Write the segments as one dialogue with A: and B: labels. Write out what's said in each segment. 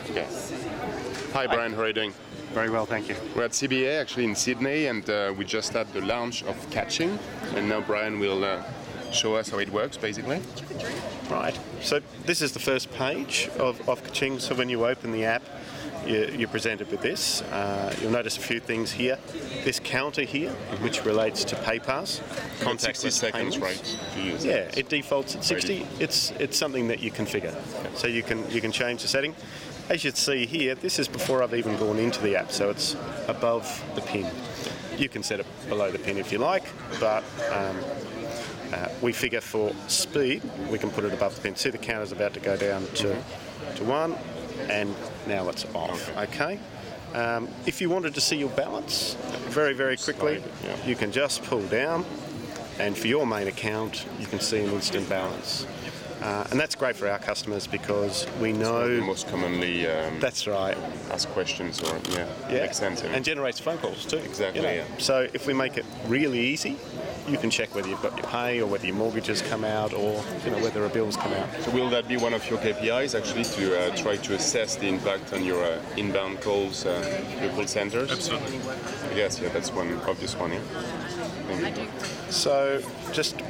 A: Okay. Hi Brian, how are you doing?
B: Very well, thank you.
A: We're at CBA actually in Sydney, and we just had the launch of Kaching, and now Brian will show us how it works basically.
B: Right, so this is the first page of Kaching. So when you open the app, you're presented with this. You'll notice a few things here. This counter here, which relates to PayPass.
A: 60 seconds, payments. Right? To use
B: yeah, it defaults at 60. It's something that you configure. So you can change the setting. As you see here, this is before I've even gone into the app, so it's above the pin. You can set it below the pin if you like, but we figure for speed, we can put it above the pin. See, the counter's about to go down to 1, and now it's off. Okay. If you wanted to see your balance very, very quickly, you can just pull down, and for your main account, you can see an instant balance. And that's great for our customers because we know
A: the most commonly
B: that's right.
A: asked questions, or makes sense.
B: And generates phone calls too.
A: Exactly.
B: You know? So if we make it really easy, you can check whether you've got your pay or whether your mortgages come out, or whether a bill's come out.
A: So will that be one of your KPIs actually to try to assess the impact on your inbound calls, your call centers?
C: Absolutely.
A: Yes, that's one obvious one. Yeah.
B: So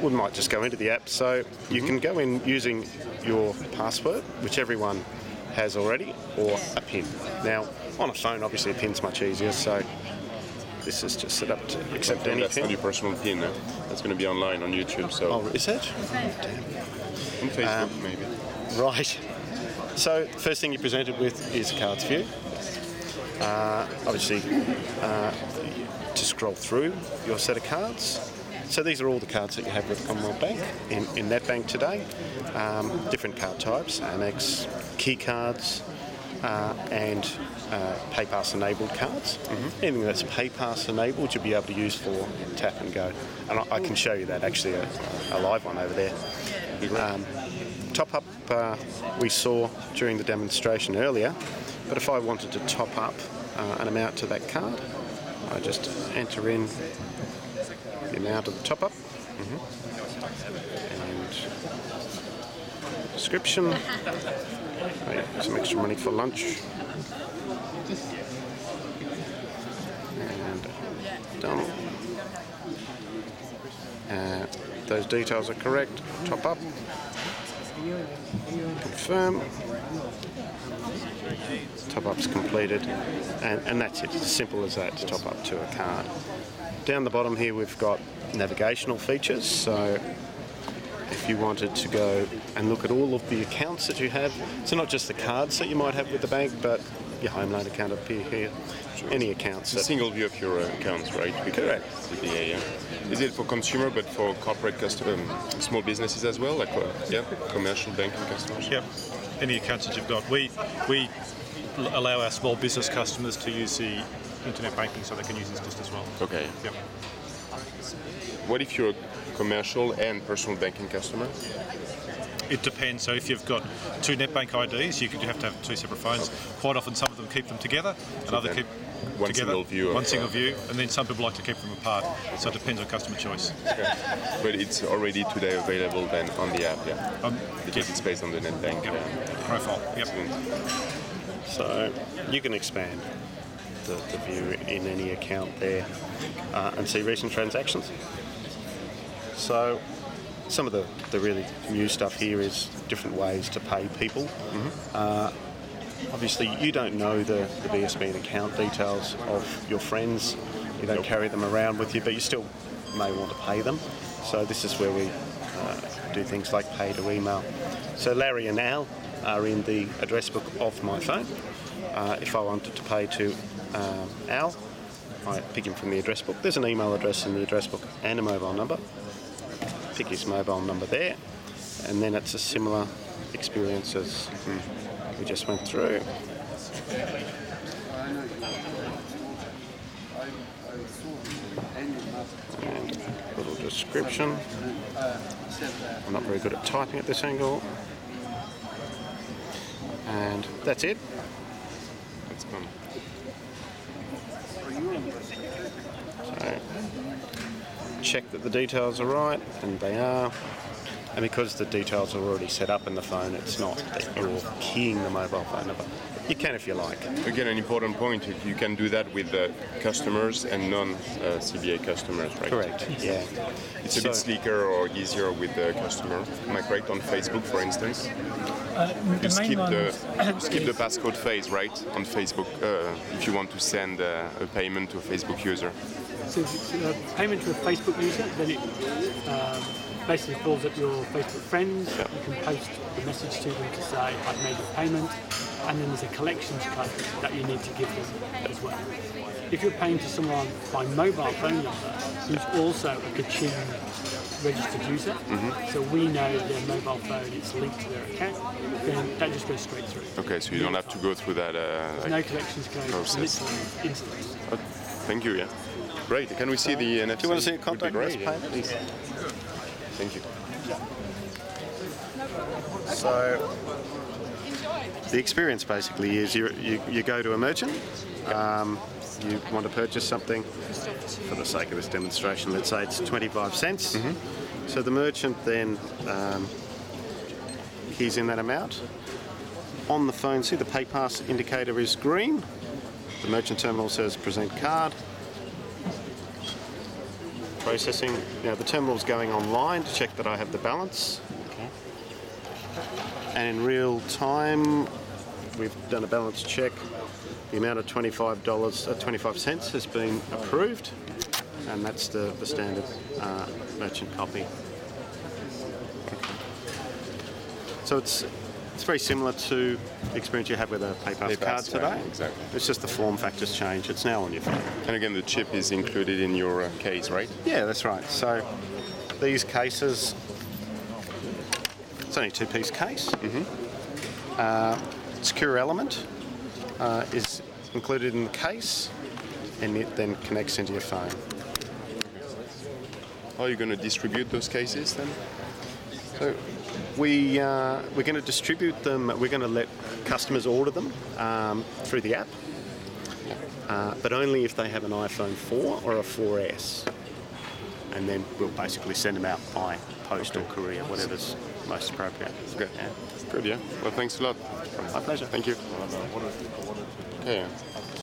B: we might just go into the app. So you can go in using your password, which everyone has already, or a PIN. Now, on a phone, obviously a PIN's much easier, so this is just set up to accept any
A: that's
B: PIN.
A: not your personal PIN. That's going to be online on YouTube. So.
B: Oh, is it?
A: On Facebook, maybe.
B: Right. So the first thing you're presented with is a cards view. Obviously, to scroll through your set of cards. So these are all the cards that you have with Commonwealth Bank in that bank today. Different card types, Amex, key cards, and PayPass enabled cards. Anything that's PayPass enabled you'll be able to use for tap and go. And I can show you that, actually, a live one over there. Top up we saw during the demonstration earlier, but if I wanted to top up an amount to that card, I just enter in the amount of the top up and description, some extra money for lunch, and done. Those details are correct. Top up, confirm. Top up's completed, and that's it. It's as simple as that to top up to a card. Down the bottom here we've got navigational features, so if you wanted to go and look at all of the accounts that you have, so not just the cards that you might have with the bank, but your home loan account appear here, any accounts.
A: It's a single view of your accounts, right?
B: Correct.
A: Is it for consumer but for corporate small businesses as well, like commercial banking customers?
C: Yep. Any accounts that you've got. We allow our small business customers to use the internet banking, so they can use this just as well.
A: Okay.
C: Yep.
A: What if you're a commercial and personal banking customer?
C: It depends. So if you've got two NetBank IDs, you have to have two separate phones. Quite often, some of them keep them together, and others keep
A: one
C: together.
A: Single view.
C: One single view, and then some people like to keep them apart. So it depends on customer choice.
A: Okay. But it's already today available then on the app, because it's based on the NetBank
C: profile. Yep.
B: So you can expand the view in any account there and see recent transactions. So some of the really new stuff here is different ways to pay people. Obviously, you don't know the BSB and account details of your friends. You don't carry them around with you, but you still may want to pay them. So this is where we do things like pay to email. So Larry and Al are in the address book of my phone. If I wanted to pay to Al, I pick him from the address book. There's an email address in the address book and a mobile number. Pick his mobile number there, and then it's a similar experience as we just went through. And a little description. I'm not very good at typing at this angle. And that's it.
A: That's fun.
B: So, check that the details are right, and they are. And because the details are already set up in the phone, it's not that you're keying the mobile phone number. You can if you like.
A: Again, an important point, you can do that with customers and non-CBA customers, right?
B: Correct, yeah.
A: It's a bit sleeker or easier with the customer. Am I correct? On Facebook, for instance? You skip the passcode phase, right? On Facebook, if you want to send a payment to a Facebook user.
D: So if it's a payment to a Facebook user, then it basically calls up your Facebook friends.
A: Yeah.
D: You can post the message to them to say, I've made a payment, and then there's a collections code that you need to give them as well. If you're paying to someone by mobile phone number who's also a Kaching registered user, so we know their mobile phone is linked to their account, then that just goes straight through.
A: Okay, so you don't have to go through that
D: There's no collections code,
A: process.
D: literally instant.
A: Thank you, yeah. Great. Can we see the NFC?
B: Do you want to see a
A: Would be
B: contactless
A: great, yeah.
B: payment?
A: Please. Thank you.
B: So the experience basically is you go to a merchant, you want to purchase something, for the sake of this demonstration, let's say it's 25 cents. So the merchant then keys in that amount. On the phone, see the pay pass indicator is green. The merchant terminal says present card. Processing. Now the terminal's going online to check that I have the balance. And in real time, we've done a balance check. The amount of $25 cents has been approved, and that's the standard merchant copy. So it's very similar to the experience you had with a PayPass card today.
A: Right, exactly.
B: It's just the form factors change. It's now on your phone.
A: And again, the chip is included in your case, right?
B: Yeah, that's right. So these cases, it's only a two-piece case. Secure element is included in the case, and it then connects into your phone.
A: How are you going to distribute those cases then?
B: So we're going to distribute them. We're going to let customers order them through the app, but only if they have an iPhone 4 or a 4S. And then we'll basically send them out by post or courier, whatever's most appropriate.
A: Okay.
B: Yeah.
A: Good, yeah. Well, thanks a lot.
B: My pleasure.
A: Thank you. Okay.